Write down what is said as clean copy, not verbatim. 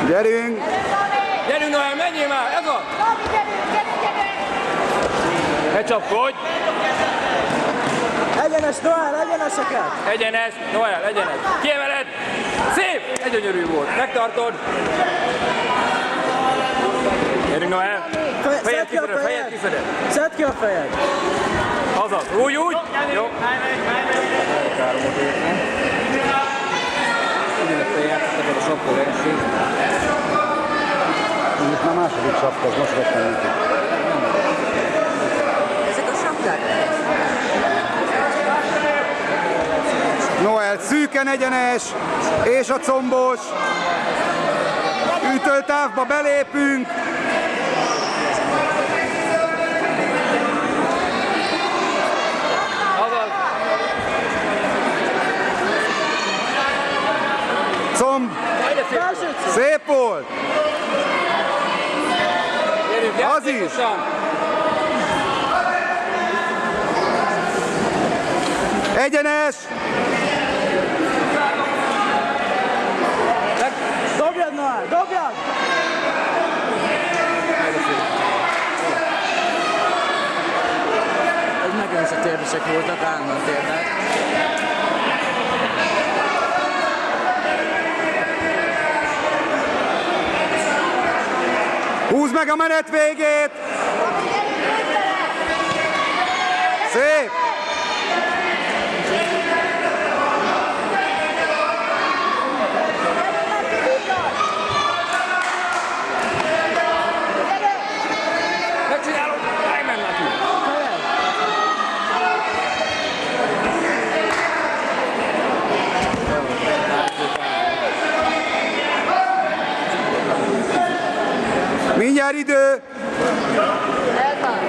Gyerünk! Gyerünk Noel, menjél már, ez az! Ne csapkodj! Egyenes, Noel, egyeneseket! Egyenes, Noel, egyenes. Kiemeled! Szép! Egy gyönyörű volt. Megtartod. Gyerünk Noel! Fejed kifele, fejed kifele. Szedd ki a fejed! Azaz, úgy, úgy. Jó. Itt már második sapka, az most vettem neki. Ezek a sapkák? Noel, szűken egyenes, és a combos. Ütőtávba belépünk. Azaz. Comb. Szép volt. Gyerünk, Az is. játékosan. Egyenes. Dobjad, Noel, dobjad! Egy megint a térdesek voltak, állandóan térdek. Húzd meg a menet végét. Szép. Megcsinálom. Elmenj már ki. Mindjárt idő. Elvár.